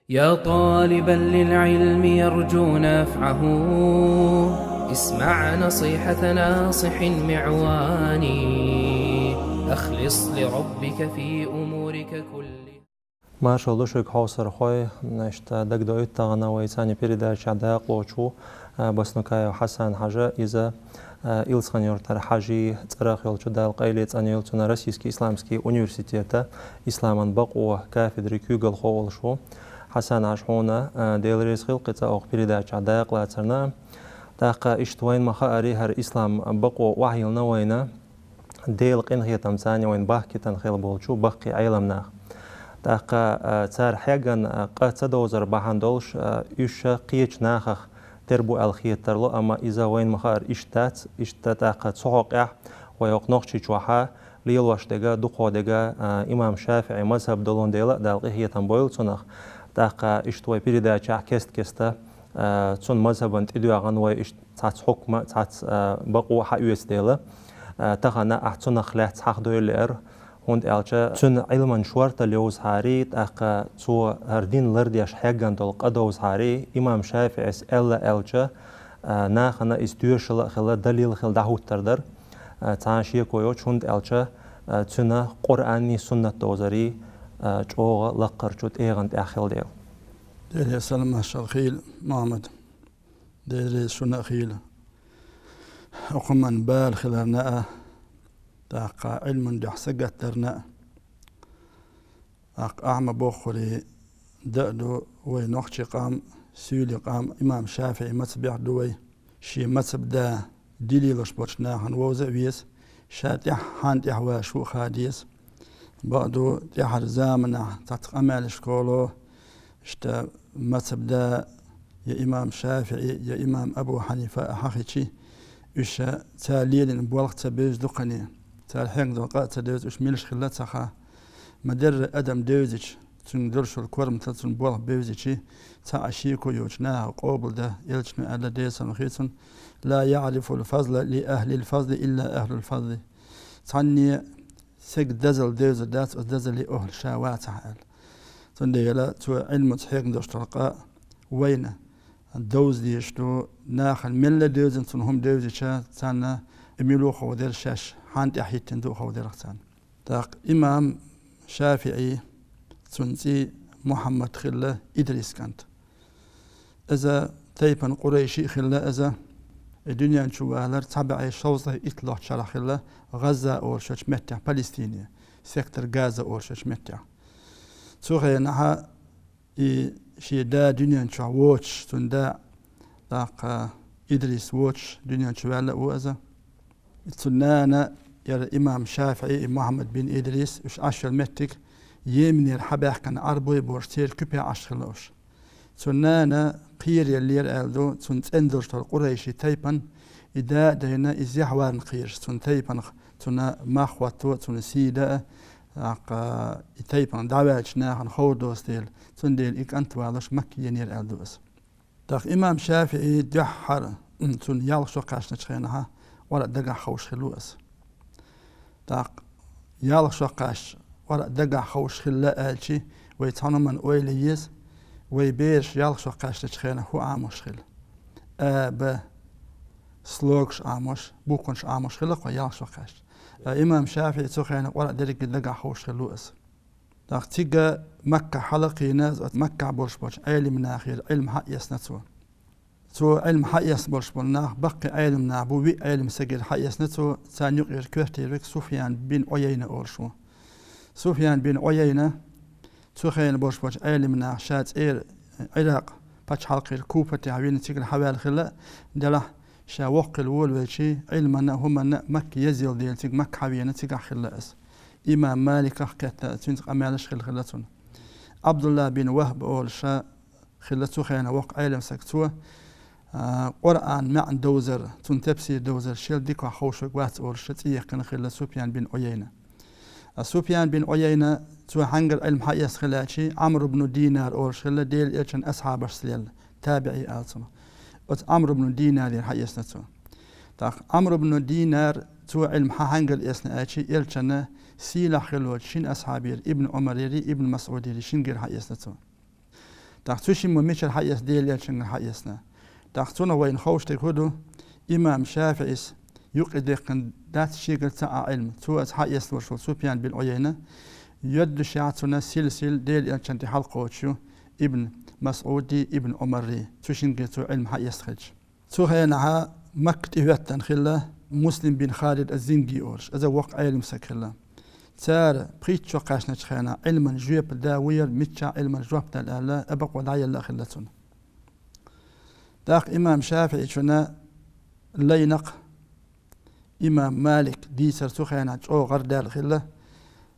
يا طالبا للعلم يرجو نفعه، اسمع نصيحة ناصح معواني، أخلص لربك في أمورك كلها. Маша лушик хаусар хой, значит, дагдоит тагана вайсани передача да клочу, баснукая Хасан Хажа из Илсханьор Тархажи, Царахил Чудал Кайлец Анилцуна Российский исламский университета, Исламан Баку, кафедры Кюгал Хоулшу, Хасан Ашхуна, Дейлрис Хилкица ох передача да клацарна, така иштвайн маха арихар Ислам Баку вахилна вайна, Дейл Кинхи Тамсани вайн Бахки Танхил Болчу, Бахки Айламнах. تاقا تار حاجن قاتا دوزر بحندولش إيش قيش ناخخ تربو الخيط ترلو أما إذا وين مخار إشتات تاقا تسوقع ويوق نقشي جوحا ليلوش دقا دقو دقا إمام شافعي مذهب دولون ديلا دالقي هي تنبويل تنخ تاقا إشتوي بريدا جاح كستا تون مذهبا تدو أغن ويش تات حكمة تات بقو حيوس ديلا تاقنا أحتنخ لا تحق دويل هند ألجا تون علما شوارت ليوز هاريت أقا تو هردين لرديش حاجان دول قدوز هاري إمام شافعي ألا ألجا ناخنا استيوشلا خلا دليل خل دهوت تردر تانشيه كويو هند ألجا تون قرآني سنة دوزري جوغ لقر جود إيغان تأخيل ديل ديري سلام الشرخيل محمد ديري سنة خيل أقمان بال خلالنا تاق علم دحسقت درنا أعمى بوخري دأدو وينوخشي قام سيولي قام إمام شافعي متبع دوي شي متبدا دليلش برشناهن ووزا ويس شاتح هاند إحوا شو خاديس بعدو تحر زامنا تاتق أمال شكولو اشتا متبدا يا إمام شافعي يا إمام أبو حنيفة أحاخيشي إشا تاليل بوالق تبيز دقني تالحين دقاء تدوز وش ميلش خلات سخا مدر أدم دوزيش تندرش الكورم تلتن بوالق بيوزيشي تعشيكو يوجناها قوبل ده يلجن على ديسا مخيصن لا يعرف الفضل لأهل الفضل إلا أهل الفضل تعني سيك دزل دوز دات ودزل لأهل شاوات حال تندي لا تو علم تحيق دوش تلقاء وين الدوز ديشتو ناخل ملة دوزن تنهم دوزيشا تانا اميلو خودير شاش هاند احيتن دو خودير اختان تاق امام شافعي تنسي محمد خلا ادريس كانت اذا تيبن قريشي خلا اذا الدنيا نشوالر تبعي شوزه اطلاع شرح خلا غزة اور شش متع فلسطينية سيكتر غازة اور شش متع سوغي نها شي دا دنيا نشوا ووتش تندا تاق ادريس ووتش دنيا نشوالا وازا تنانا يا إمام شافعي محمد بن إدريس وش 10 متك يمني الحباح كان أربوي بورتير كبي 10 لوش تنانا قير يلير ألدو تنت اندرش القريشي تيبن إذا دينا إزيحوان قير تن تيبن تنا ماخواتو تن سيدا تيبن دعواتنا خن خودوس ديل تن ديل إك أنت والش مكي ينير ألدوس تاق إمام شافعي دحر تن يالشو قاشنا تخينها ولا دقع خوش خلوس تاق يالك شقاش ولا دقع خوش خلا آلشي ويتعنو من ويليز ويبيرش يالك شقاش تشخينا هو عاموش خل با سلوكش عاموش بوكونش عاموش خلق ويالك شقاش إمام شافعي تخينا ولا دقع خوش خلوس تاق تيجا مكة حلقي ناز مكة بورش علم ناخير علم حق يسنتو تو علم حياس برشبنا بقي علم نابوي علم سجل حياس نتو ثاني غير كورتيرك سفيان بن عيينة أورشو سفيان بن عيينة تو خيل برشبوش علم نا شات إير عراق باتش حلقي الكوفة تعوين تيجي حوالي خلا دلا شا وق الول وشي علمنا هم مك يزيل ديال تيجي مك حوينا تيجي خلا أس إمام مالك حكت تنتق أمالش خلتون عبد الله بن وهب أول شا خلتو خينا وق علم سكتوه قرآن مع دوزر تنتبسي دوزر شيل ديكو خوشك وات أول شتيه كان خلا سفيان بن عيينة سفيان بن عيينة تو حنجر علم حياس خلاتشي عمرو بن دينار أول شلا ديل إيشن أصحاب السليل تابعي آلتما عمرو بن دينار الحياس نتو تاق عمرو بن دينار تو علم حنجر إسنا آتشي إيشن سيلا خلوت شين أصحابير ابن عمر ابن مسعود شين غير حياس نتو تحتوشي مميش الحيس ديل يلشن الحيسنا تحتونا وين خوش تكودو إمام شافعي يقدر دات شيء تاع علم تو حيس ورشل سوبيان بالعينة يد شيعتنا سلسل ديل يلشن تحلقه شو ابن مسعودي ابن عمري توشين تو علم حيس خج تو هنا مكتبة خلا مسلم بن خالد الزنجي أورش إذا وقع علم سكلا تار بريتشو قاشنا تخينا علما جواب داوير متشا علما جواب دالا أبق ودايا لا خلتنا داق إمام شافعي شنا لينق إمام مالك ديسر تخينا جو غردال خلا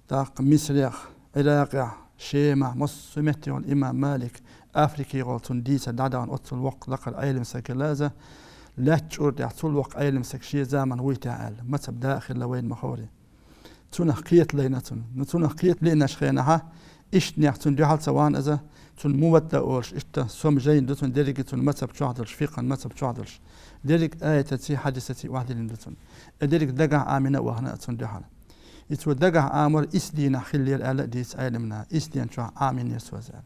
داق مصريخ عراقع شيمة مصمتي والإمام مالك أفريقي غلطون ديسر دادان أطل وقت لقل علم سكلازة لا تشعر يحصل وقت علم سكشي زمن ويتعال ما تبدأ خلا وين مخوري تنقيت لينتون نتنقيت لينا شخينها إيش نيحتون جهل سوان إذا تون مودة أورش إشتا سوم جاين دتون ديريك تون متب شعدلش فيقا متب شعدلش ديريك آية تتي حديثتي واحد لندتون ديريك دقع آمنة وهنا تون جهل يتو دقع آمر إسدينا خلي الآلة ديس علمنا إسدين شو آمن يسوزال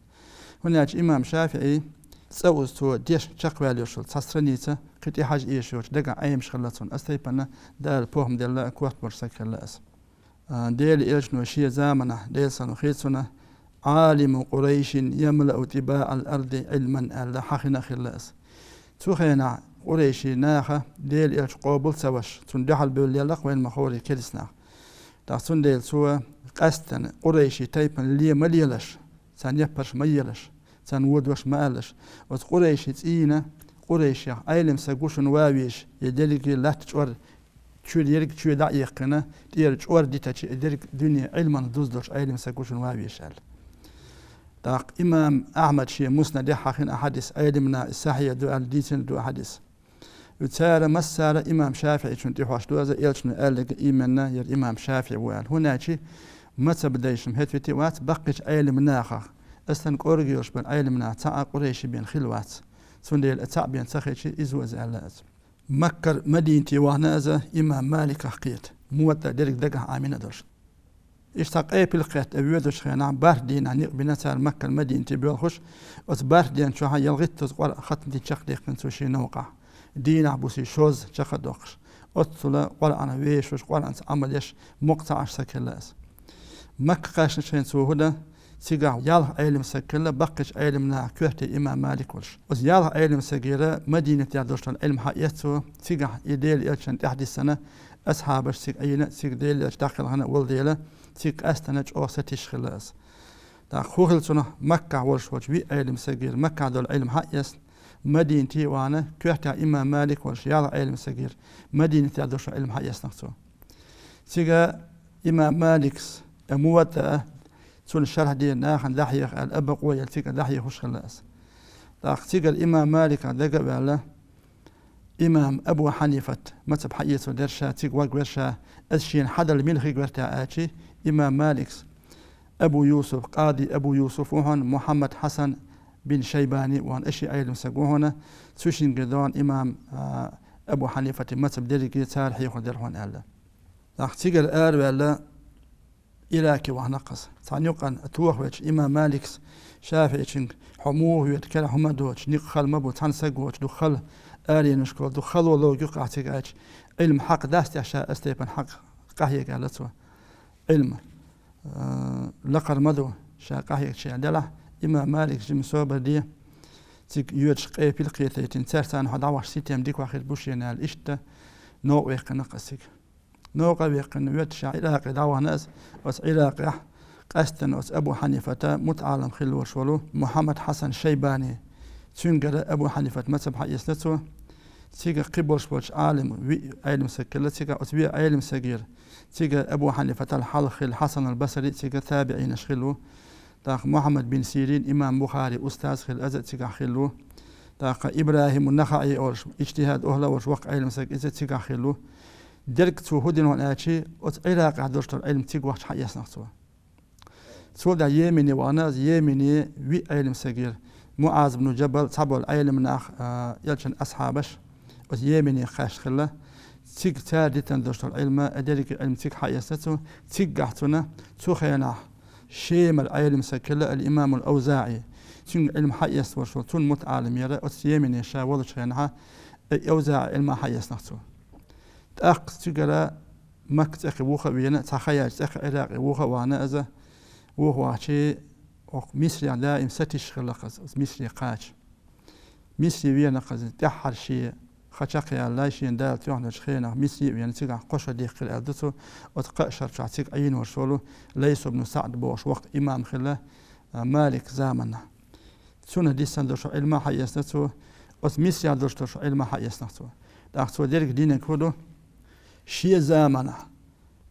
هناك إمام شافعي تسوز تو ديش شقوال يوشل تصرنيته كتي حاج إيشوش دقع أيم شغلتون أستيبنا دال بوهم ديال أكوات برسك اللاس ديل إيش نوشي زامنة ديل سنخيتنا عالم قريش يملأ تباع الأرض علما ألا حقنا خلاص تخينا قريشي ناخة ديل إيش قابل سوش تندحل بوليلق وين مخوري كرسنا تحسن ديل سوا قستن قريشي تايبا لي مليلش سان يبرش ميلش سان ودوش مالش وت قريشي تينا قريشي علم سقوشن واويش يدلك لا تشور شو ديرك شو دقيقنا ديرك اور ديتاش ديرك دنيا علما دوزدوش علم سقوشن واويشال داق إمام أحمد شيء مسند حقين أحاديث علمنا الصحيح دو الديسن دو أحاديث وتسار مسار إمام شافعي شنتي حواش دو هذا إلشن قال إيماننا يا إمام شافعي وقال هنا شيء ما تبدأيش هتفتي وات بقيش علمنا آخر أصلا قرقيوش بين علمنا تاع قريش بين خلوات سنديل أتاع بين سخيشي إزوز علات مكر مدينتي وهنازة إمام مالك حقيت موتا ديرك دقه آمين درش اشتاق اي بالقيت ابيودش خينا باردين عن بنتار مكة المدينة بيوخش وتباردين شو هاي يلغيت تقول ختم تشق ديك من سوشي نوقع دين عبوسي شوز شق دوقش اتصل قال انا ويش وش قال انت عمل ايش مقطع سكلاس مكة قاش شين سو هنا سيقع يالله علم سكلا بقش علمنا كوهتي امام مالك وش وز يالله علم سجيرة مدينة يادوش العلم حقيقته سيقع يديل يلشن تحدي السنة أصحابش سيق أينا سيق ديل داخل هنا والديلة سيق أستنج أو ستيش خلاص دا خوهل سنة مكة والشوج بي علم سجير مكة دول علم حقيس مدينتي وانا كوهتا إمام مالك والش يالله علم سجير مدينة يادوش علم حقيس نقصو سيق إمام مالك موتا سن الشرح دي ناخن لحيخ الأبق ويلتيك لحيخ وش خلاص دا سيق الإمام مالك دقب على إمام أبو حنيفة مذهب حقيقة درشة تيق وقرشة أشين حدا الملخي قرتا آتي إمام مالك أبو يوسف قاضي أبو يوسف وهن محمد حسن بن شيباني وهن أشي أيلم سقوهن سوشين قدون إمام أبو حنيفة مذهب درقي تارحي خدرهن ألا تيق الآر ولا إلاكي وهنقص تعنيقا أتوخ ويش إمام مالك شافعي حموه يتكلم هما دوش نقخل مبو تنسقوش دخل آلي نشكل دخل ولو يقع تيجاج علم حق داست أشياء استيبن حق قهية قالتوا علم لقر مدو شا قهية شيء دلا إمام مالك جم صوب دي تيج يوتش قي في القيتة تنسرسان هذا واش سيتم ديك واحد بوشينا الإشتة نوع ويقنا قسيك نوع ويقنا يوتش علاقة دعوة ناس وس علاقة قستن وس أبو حنيفة متعلم خلو شولو محمد حسن شيباني تنقل أبو حنيفة مذهب حقيقته تيجا قبل شوش عالم علم سكلة تيجا أتبيع علم سجير تيجا أبو حنيفة الحلخ الحسن البصري تيجا تابعين شخلو تاق محمد بن سيرين إمام بخاري أستاذ خل أزد تيجا خلو تاق إبراهيم النخعي أورش اجتهاد أهلا وش وقع علم سجير تيجا خلو درك توهدين ونأتي علاق عدوشت العلم تيجا وقت حقيقة نقصوا سودا يمني وأناز يمني وي علم سجير معاذ بن جبل صبوا العلم ناخ يلشن أصحابش ويمني خاش خلا تيج تادتا دوشت العلم أدرك علم تيج حياسته تيج قحتنا تخينا شيم العلم سكلا الإمام الأوزاعي تون علم حيس ورشول تون متعلم يرى أتيمين يشاء ولش خينها أوزع علم حيس نفسه تأق تجرى مكت أخي وخا بينا تخيل أخي عراقي وخا وانا أذا وهو شيء مصري دائم ستش خلقز مصري قاش مصري بينا قز تحر شيء خشاقي الله شيء دال تيوحنا شخينا مصري بينا تيجا قشة ديق الأردسو وتقشر شعتيك أين ورسولو ليس ابن سعد بوش وقت إمام خلا مالك زامنا سنة دي سندوش علم حيسنتو مصري دوش علم حيسنتو داختو ديرك دينك كودو شيء زامنا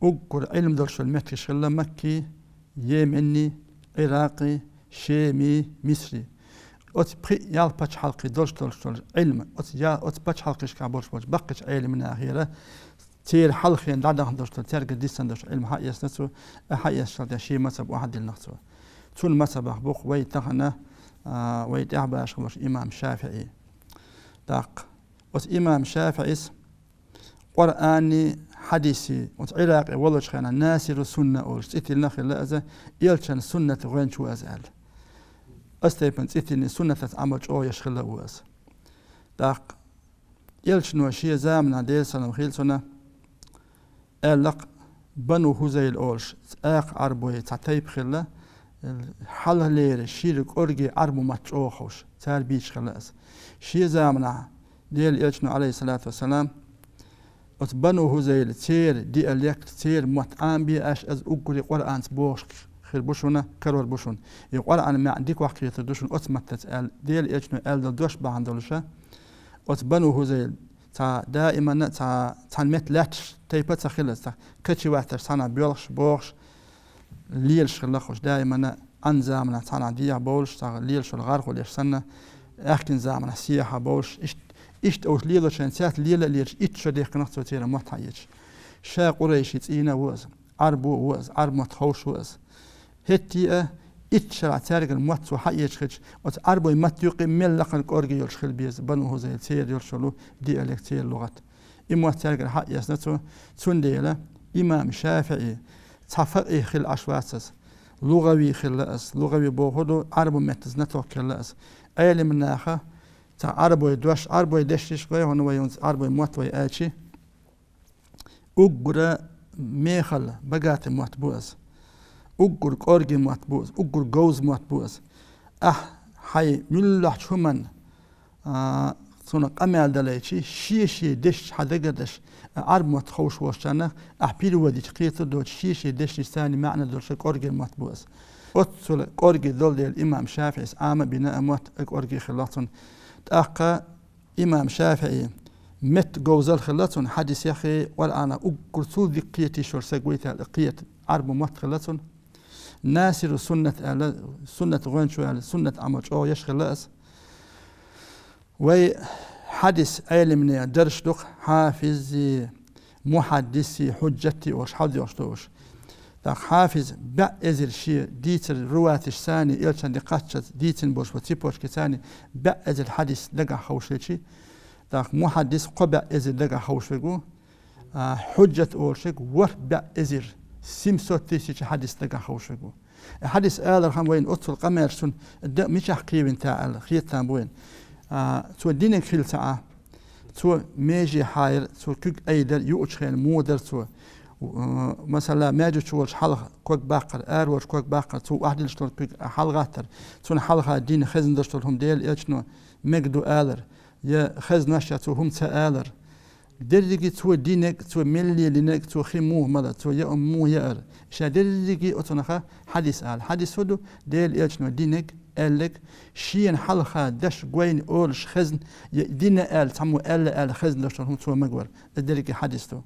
أقول علم درش المكي شغلة مكي يمني عراقي شامي مصري أتبقي يال باتش حلقي درش علم أتباتش حلقي شكابورش بقيش علم من آخرة تير حلقي دعنا درش ترجع ديسن درش علم حيس نسو حيس شرط شيء مسب واحد النقصو تون مسب أخبوق ويتغنى ويتعباش خمش إمام شافعي داق إمام شافعي قرآني حديثي وعراقي والله شخينا ناسر السنة أول ستي النخل لأزا يلشن سنة غين شو أزال أستيبن ستي سنة عمل أو يشخل أوز داق يلشن وشي زامنا ديل سنة وخيل سنة ألق بنو هزيل أولش آق عربوي تعتيب خلا حل لير شيرك أرجي عربو ماتش أو خوش تال بيش خلاص شي زامنا ديل يلشن عليه الصلاة والسلام بنو هزيل تير دي اليك تير متعام بي اش از اقري قرآن بوش خير بوشونا كرور بوشون يقرآن ما عندك وقت يتدوشون اتمتت ال ديل اجنو ال دوش باندولشا بنو هزيل تا دائما تا تنمت لاتش تيبت خلص كتشي وقت سنه بيولش بوش ليلش خلخوش دائما انزامنا تاع دي بولش تا ليلش الغرق وليش سنه احكن زامنا سياحه بوش إشت أوش ليلة شانسات ليلة ليش إتش ديق نقطة تيرا محتاج شا قريش يتسينا وز عربو وز عرب متخوش وز هتي إتش عتارق الموت وحيج خش عربو يمت يقيم مل لقن قرقي يلشخل بيز بنو هو زي تير يلشلو دي أليك تير لغات إمو عتارق الحق يسنتو تنديلة إمام شافعي تفقي خل أشواسس لغوي خلأس لغوي بوهدو عربو متزنتو كلأس أيلي من ناخه تا عربوي دوش عربوي دشتش قوي هنو يونس عربوي موت وي آتشي أقرأ ميخل بقات موت بوز أقرأ قرقي موت بوز أقرأ جوز موت بوز حي ملح شمن سونا قمال دلايشي شي دش حدقدش عرب موت خوش وشانا بيرو وديش قيتر دوش شي دش ثاني معنى دوش قرقي موت بوز أتصل قرقي دول دي الإمام شافعي عام بناء موت قرقي خلاصون تأقى إمام شافعي مت جوزل خلاتون حديث يخي والآن أقرصول ذقيتي شور سقويتها لقية عرب موت خلاتون ناسر سنة غين شو سنة عمج أو يشخلاص وي حديث علمني درش دق حافظي محدثي حجتي وش حد يشتوش داق حافظ بأزر شيء ديتر رواتش ثاني إلشان دقاتشت ديتن بوش وتيبوش كثاني بأزر حديث دقا خوشيشي داق محدث قبع أزر دقا خوشيقو حجة أولشيق ور بأزر سيمسوت تيشي حديث دقا خوشيقو حديث آلر هم وين أطول قمرسون مش حقيبين تاعل خيطان بوين تو دينك خيل تاع تو ميجي حاير تو كوك أيدر يوتشخين مودر تو مثلا ماجو تشوش حلقة كوك باقر أروش كوك باقر تو واحد يشتغل كوك حلقاتر تون حلقة دين خزن دشتغلهم ديل إيشنو مجدو آلر يا خزن نشأتو هم تآلر درجي تو دينك تو ملي لينك تو خيموه ماذا تو يا أمو يا أر إيش درجي أتونخا حديث آل حديث هدو ديل إيشنو دينك قالك شين حلقة دش قوين أولش خزن دين آل تسمو آل خزن دشتغلهم تو مجور درجي حديث تو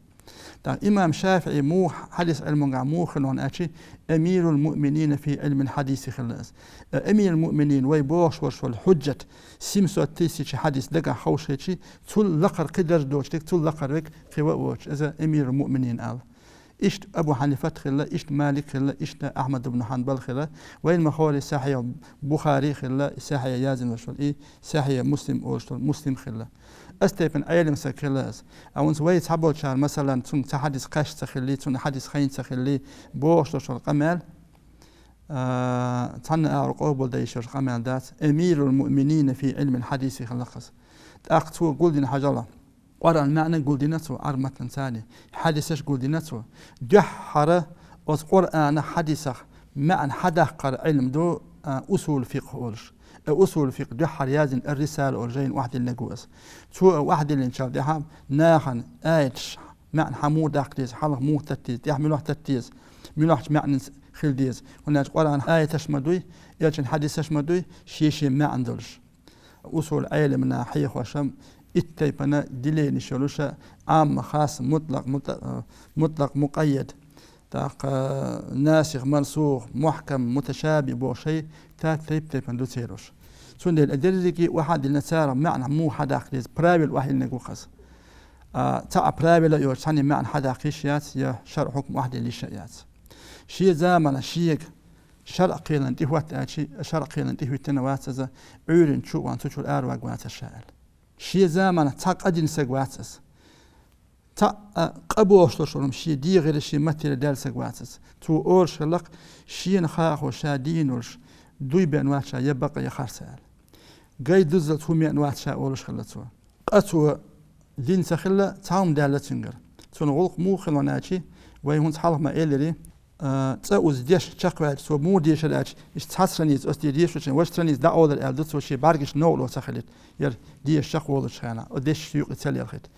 إمام شافعي مو حديث علم مو خلون أشي أمير المؤمنين في علم الحديث خلاص أمير المؤمنين ويبوش وش الحجة سيمسو تيسي حديث دقا خوش هيك تول لقر قدر دوشتك تول لقر بك خواوش إذا أمير المؤمنين قال إشت أبو حنيفة خلا إشت مالك خلا إشت أحمد بن حنبل خلا وين مخولي ساحية بخاري خلا ساحية يازن وشول إيه ساحية مسلم وشول مسلم خلا أستيبن أيلم سكلاس أو أنت ويت حبوت شار مثلا تون تحدث قش تخلي تون حدث خين تخلي بوش وشول قمال تنا أرقوبل دايشر قامل دات أمير المؤمنين في علم الحديث خلقس تأختو قلدين حجلا ورا المعنى قلدينتو أرمة ثاني حديثش قلدينتو جحرة والقرآن حديثه معنى حدقر علم دو أصول فقه أولش أصول فقه جحر يازن الرسالة أولجين واحد النجوس تو واحد اللي نشاف ده ناخن آيتش معنى حمود أقديس حلق مو تتيز يحملوه تتيز ملوح معنى خلديز هناك قرآن آية تشمدوي يلشن حديث تشمدوي شيء ما عندلش أصول علمنا حيخ وشم اتيبنا دليل شلوشة عام خاص مطلق مقيد تاق ناسخ منسوخ محكم متشابه بوشي تيبنا دو تيروش سون الأدلة واحد النسارة معنى مو حدا خليز برابل واحد نقول خاص تا برابل يوشاني معنى حدا قيشيات يا شرع حكم واحد اللي شيات شيء زمان شيء شرع قيل انتي هو تأشي شرع قيل انتي هو تنوات إذا عيرن شو وان تشو الأروع قوات الشائل شيء زمان تاق أدين سقواتس تا قبوش لشرم شيء دي غير شيء مثل دال سقواتس تو أورش لق شيء نخاخ وشادين ورش دوي بأنوات شا يبقى يخار سائل قاي دزلت هم أنوات شا أورش خلتوا قطوا دين سخلة تاهم دالة تنقر تون غلق مو خلوناتي ويهون تحالف ما إلري تأوز ديش تشقوات سو مو ديش الأش استحسرنيز أستي ديش وشين وشترنيز دا أول الألدوت وشي بارجش نولو سخلت ير ديش شقوال شخنا وديش سيوق تسلي الخيط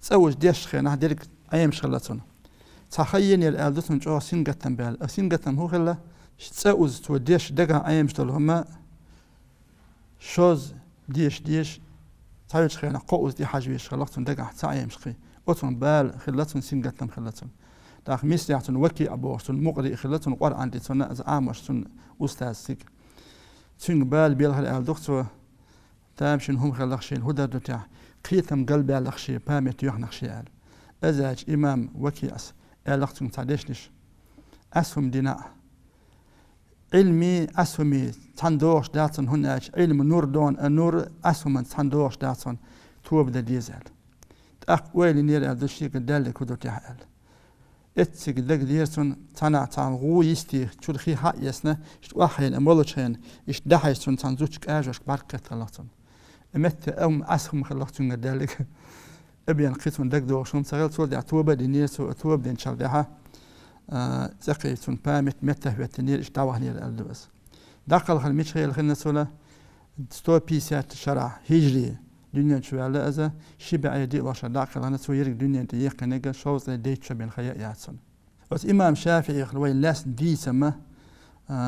تأوز ديش شخنا ديرك أيام شغلتون تخيل الألدوت من جوا سينقتن بال سينقتن هو خلا تأوز تو ديش دقا أيام شغلهما شوز ديش تعيش خينا قوز دي حاجة شغلتون دقا حتى أيام شقي أتون بال خلتون سينقتن خلتون داخل مثل يعطون وكي أبوه مقرئ خلتون قرآن دي تون عامش تون أستاذ سيك تون بال بيلها الألدوكتو تامشين هم خلقشين هدا دوتاع قيتم قلبي على بامت يوح شيال أزاج إمام وكي أس ألقتم تعديشنش أسهم ديناء علمي أسهمي تندوش داتن هناك علم نور دون النور أسهم تندوش داتن توب دا ديزل ويلي نير ألدوشي قدالك ودوتاع اتسق دق ديرسون تنا تان غو يستي تشلخي ها يسنا واحين امولچين اش دحيسون تان زوچ اجوش بركت خلقتون امت اسخم خلقتون قدالك ابين قيتون دق دوشون سغل سول دع توبه دينيسو توب دين شردها زقيتون بامت مته وتنير اش داوهني الالدوس داخل خل ميشيل خنسولا ستو بيسات شرع هجري دنيا شوالة أذا شبع يدي وش داخل أنا سويرك دنيا تيق نجا شوز ديت شبين خيا ياتسون بس إمام شافعي خلوي لاس دي سما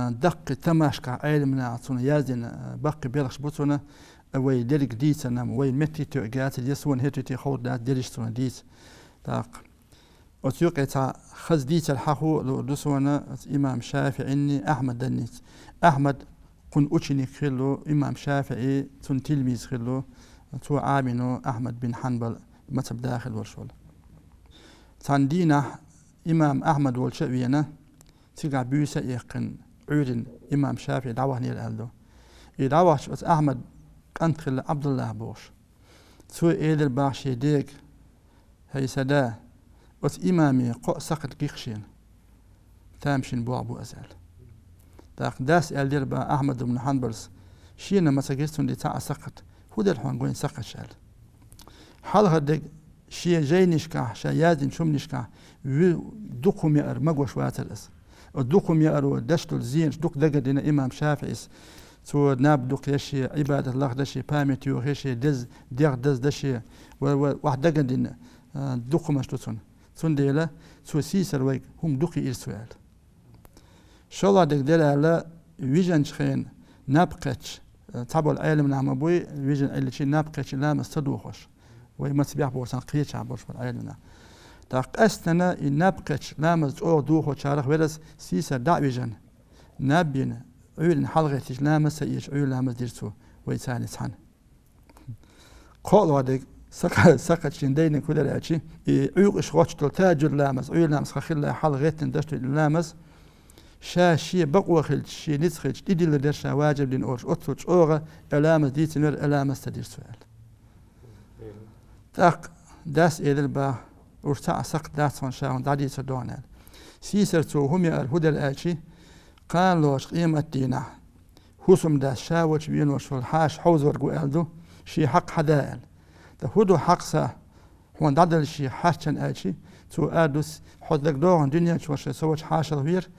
دق تماشكا علمنا عطون يازن بقي بيرخش بوتونا وي ديرك ديس أنا وي متي تقعات اليسون هتو تخود دات ديرشتون ديس داق وتيوقع تا خز ديس الحقو لو دسونا إمام شافعي إني أحمد دنيس أحمد كن أشني خلو إمام شافعي تون تلميذ خلو تو عامنو أحمد بن حنبل متب داخل ورشول تاندينا إمام أحمد والشوينا تيقع بيسا يقن عيرن إمام شافعي دعوهني الألدو يدعوهش بس أحمد كانت خل عبد الله بوش تو إيدر باخشي ديك هاي سدا بس إمامي قو سقط قيخشين تامشين بو أبو أزال داق داس إلدر با أحمد بن حنبلس شينا مساقستون دي تاع سقط هو الحوان قوين سقط شال حال هدك شيء جاي نشكا شيادين شوم نشكا دوكم يأر مقوش واترس الدوكم يأر ودشتو الزين دوك دقدنا إمام شافعي تو ناب دوك يشي عبادة الله دشي بامت يوهيشي دز ديغ دز دشي واحد دقدنا دوكم اشتوتون تون ديلا تو سيسر ويك هم دوكي إرسوال شالله دك ديلا لا ويجن شخين نابقتش تابو العالم نعم بوي ويجن اللي شي نابقتش لا مستدوخش وما تبيع بورسان قيتش عبورش بالعالمنا داق أستنا إن نابقتش لا مزعو دوخو شارخ ورس سيسر دعويجن نابين عيولن حلغتش لا مسيش عيول لا مزديرتو ويساني سحن قول وادك سقط شندين كل رأيشي عيوق إشغوش تلتاجر لامس عيول لامس خخلا حلغتن دشتو لامس شاشي بقوة خلج شي نسخج إدي لدرشا واجب لين أورش أطلج أوغا ألامس دي تنور ألامس تدير سؤال تاق داس إيدل با ورتاع سق داس فان شاون دادي سدونال سيسر تو هم الهدى الآتي قالوش قيمة دينا حسم دا شاوش بينوش والحاش حوزور قوالدو شي حق حدائل هدو حق سا هون دادل شي حاشن آجي تو آدوس حد لك دوغن دنيا شوش سوش حاشا وير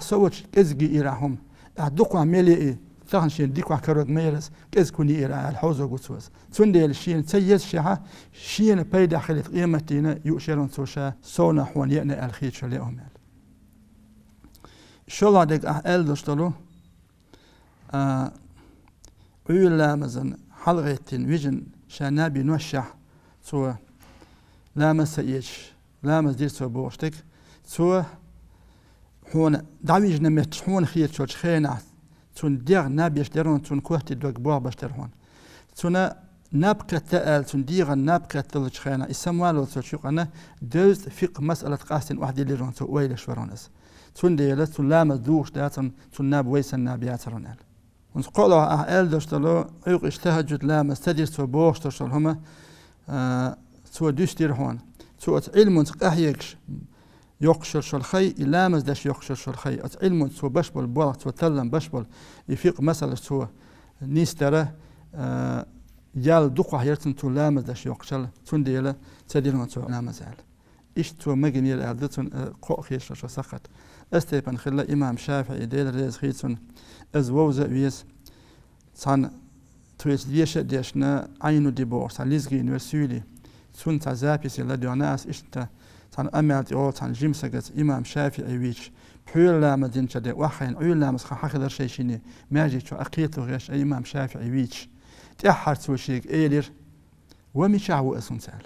سوش كزجي إراهم دوقوا ملئي ثان شين ديكوا كرود ميرس كز كوني إرا الحوزة قصوص تندي الشين تيز شيها شين بيدا خلت قيمتنا يؤشرون سوشا سونا حوان يأنا الخير شليهم شو ديك دوشتلو عيلا مزن حلقتين ويجن شانابي نوشح سو لامس إيش لامس دير سو بوشتك سو هون دعويج نمت هون خير شوش خينا تون دير نابيش درون تون كوهتي دوك بوغ باش درون تون نابقى تأل تون دير نابقى تلج خينا اسموالو تشوق أنا دوز فيق مسألة قاستين واحد اللي رون تو ويل شورونس تون دير تون لامس دوش داتن تون ناب ويسن نابيات رونال ونقولوا دوشتلو عيق اجتهجت لامس تدير تو بوغ تشتل هما تو دوش دير هون تو علم تقاهيكش يقشر شلخي إلامز داش يقشر شلخي علم تو بشبل بوغ تو تلم بشبل يفيق مسألة تو نيسترة يال دقوا هيرتن تو لامز داش يقشر تون ديلا تديرون تو لامز عال إيش تو مجمير عادتون قو خيش شو سقط استيبن خلا إمام شافعي ديل ريز خيتون أزووز ويس صان تويس ديش ديشنا عينو دي بور صان ليزغي نورسولي تون تزابيس لا ديوناس إشتا صان أمالتي أو صان جيمسكت إمام شافعي ويش بحول لا مدين شدي وحين عيول لا مسخ حقدر شيء شيني ماجي تو أقيتو غيش إمام شافعي ويش تأحر تو شيك إيلير ومشاعو أسون سال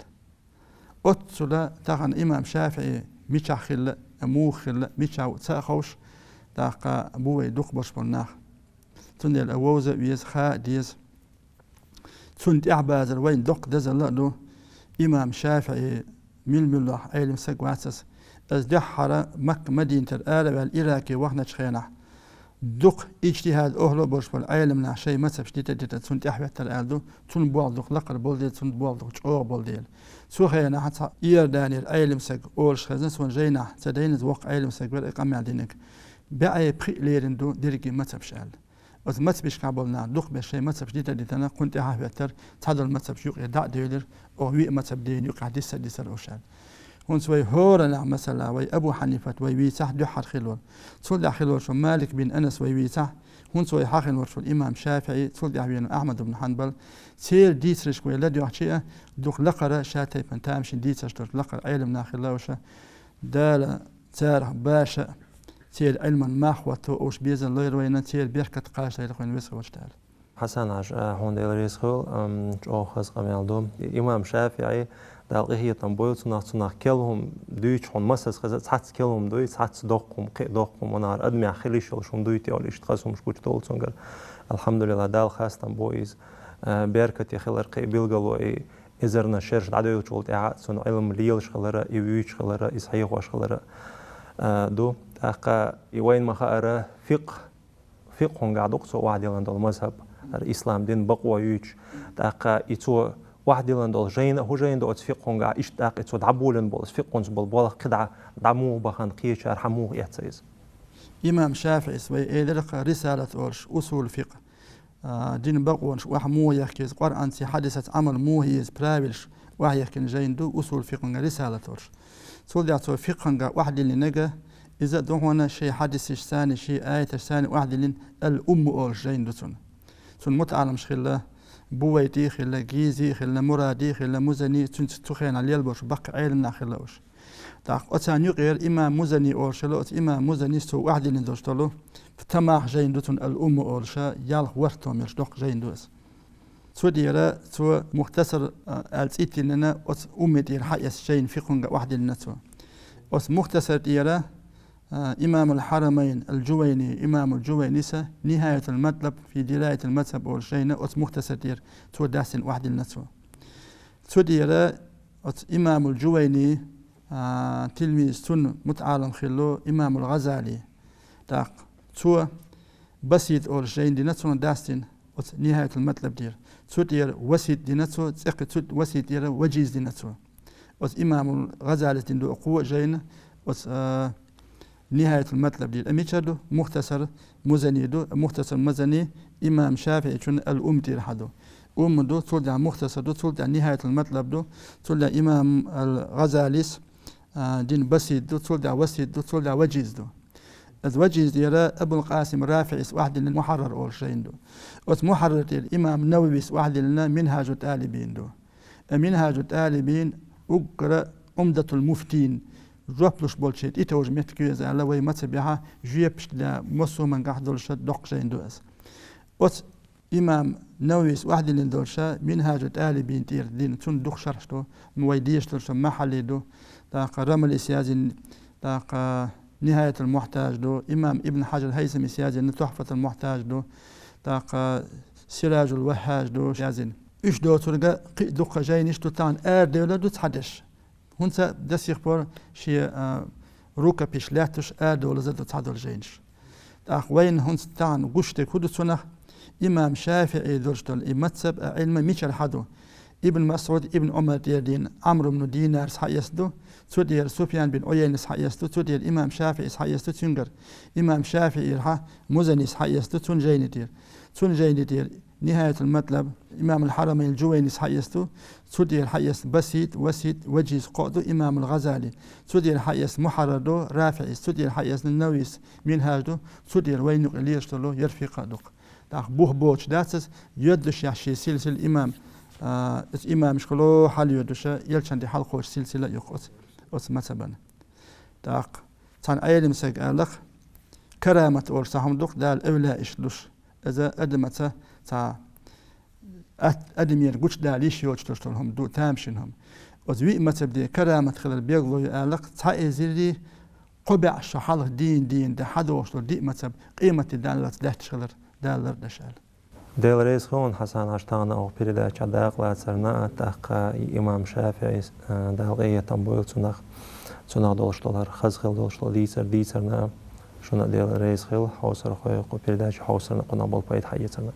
أتسلا تغن إمام شافعي مشاع خلا مو خلا مشاعو تأخوش داقا بوي دوق باش بالناخ تون ديال أووزة ويز خا ديز تون تعبازر وين دوق دزل لأدو إمام شافعي ململه عالم سقواتس از دحرة مك مدينة الآلة والإراكي وحنا شخينا دوق اجتهاد أهله باش بالعالم نا شيء مسب شديد جدا تون تحويت الآلدو تون بوال دوق لقر بولديل تون بوال دوق شعور بولديل سو خينا حتى إيرداني العالم سق أولش خزن سون جينا تدين زوق عالم سق بالإقامة دينك بأي بخي ليرندو ديرجي مسب شال از مسبش قبلنا دوق بشيء مسب شديد جدا كنت حويتر تحضر مسب شيوخ يدع ديلر أو وي مسب دين يقع ديس الأوشال هون سوي هورنا مثلا وي أبو حنيفة وي ويسح دحر خلول تول خلول شو مالك بن أنس وي ويسح هون سوي حاخن ورشو الإمام شافعي تول بن أحمد بن حنبل سير ديسرش كوي لا دحشية دوق لقرة شاتي بنتامش ديسرش دوق لقر علم ناخلاوشة دال تاره باشا سير علما ما خواتو أوش بيزن لير وينا سير بيركة قاش لير خوين ويسر وشتال حسن عش هون ديل ريسخول جو خز قميالدوم إمام شافعي دالغي هي تنبويل تناخ كلهم دويش هون مسس خزت حتى كلهم دويش حتى دوقهم ونار أدمي خليش شون دويتي أوليش تقاسهم شكوش دول تنقر الحمد لله دال خاص تنبويز بيركة يخلر قبيل قالوا إزرنا شرش عدو يشولت إعاد سون علم ليلش خلرا يويش خلرا إصحيح واش خلرا دو تاقا يوين ما خارا فقه قاعدوق سو واحد يلان دول مذهب الإسلام دين بقوة يويش تاقا يتو واحد يلان دول جين هو جين دول فقه قاع إيش تاقا يتو دعبولن بول فقه بول بول قدع دعموه بخان قيش أرحموه يحتسيز إمام شافعي سوي إدرق رسالة أولش أصول فقه دين بقوة واحد مو يحكيز قرآن سي حادثة عمل مو هيز براويلش واحد يحكي جين دو أصول فقه رسالة أولش تقول يعطوا فقه واحد اللي نجا إذا دو هنا شيء حادث ثاني شيء آية ثاني واحد اللي الأم أولش جين دوتون تون متعلم خلا بويتي خلا جيزي خلا مرادي خلا مزني تون تخين على البرش بق علمنا خلاوش تاق أتاني غير إمام مزني أولش لو إمام مزني سو واحد اللي دوشتلو تماح جين دوتون الأم أولشا يال ورتو مش دوق جين دوس سو ديرا سو مختصر التيت لنا أس أمي دير حيس شين فقه واحد اللي نتو أس مختصر ديرا إمام الحرمين الجويني إمام الجوينيسة نهاية المطلب في دراية المذهب أو الشيء أس مختصر دير تو داسن واحد النسو تو ديرا أس إمام الجويني تلميذ سن متعالم خلو إمام الغزالي تاق تو بسيط أو الشيء دي نسو داسن أس نهاية المطلب دير تو دير وسيط دي نسو تسق تو وسيط دير وجيز دي نسو أس إمام الغزالي تندو قوة جين أس نهاية المطلب دي أميشادو مختصر مزني دو مختصر مزني إمام شافعي شن الأمتي رحدو دو تولد مختصر دو تولد نهاية المطلب دو تولد إمام الغزاليس دين بسيط دو تولد وسيط دو تولد وجيز دو الوجيز ديرا أبو القاسم رافعي واحد المحرر أول شيء دو محرر الإمام نووي واحد لنا منهاج الطالبين دو منهاج الطالبين أقرأ عمدة المفتين روبلوش بولشيت إتوج متكيز على وي متبعها جيبش لا مصو من قاعد دولشة دقشين دوس إمام نووي واحد اللي دولشة منهاج الطالبين تير دين تون دق شرشتو مويديش دولشة محلي دو تاق رمل سيازي تاق نهاية المحتاج دو إمام ابن حجر الهيثمي سيازي تحفة المحتاج دو تاق سراج الوهاج دو سيازين إيش دو ترجع دق جاينيش دو تان دولة دو تحدش هونسا دس يخبر شيء روكا بيش لاتش دولة زد تعدل جاينش تاق وين هونس تان قشتك هدو سنة إمام شافعي دولشتل إمتسب علم ميشر حدو ابن مسعود ابن عمر دين عمرو بن دينار سحيسدو تودير سفيان بن عيينة سحيسدو تودير إمام شافعي سحيسدو تنجر إمام شافعي رها مزني سحيسدو تون جيني دير نهاية المطلب إمام الحرمين الجويني سحيسدو تودير حيس بسيط وسيط وجيز قعدو إمام الغزالي تودير حيس محرردو رافعي تودير حيس النوويس منهاجدو تودير وينق ليشتلو يرفق دوق تاخ بوه بوش داتس يدش يحشي سلسل إمام إمام شكلو حال يدوشة يلشان دي حال خوش سلسلة يقوت مثلا تاق تان أيلم سيقالك كرامة أول ساهم دوك دال أولا إشلوش إذا أدمت تا أدمير قوش داليش يوجتوشتولهم دو تامشنهم وزوي متبدي كرامة خلال بيغلو يقالك تا إزيري قبع شحالك دين ده حدوشتو دي متب قيمة دالات ده تشغلر دالر دشال ديل رئيس خون حسن عشتانا أو بريدة عداق لا تسرنا تحقا إمام شافعي دالغية تنبويل تناغ دولشتولار خزخيل دولشتول ديسرنا شونا ديل رئيس خيل حوصر خوي بريدة حوصرنا قنابل بايد حياتنا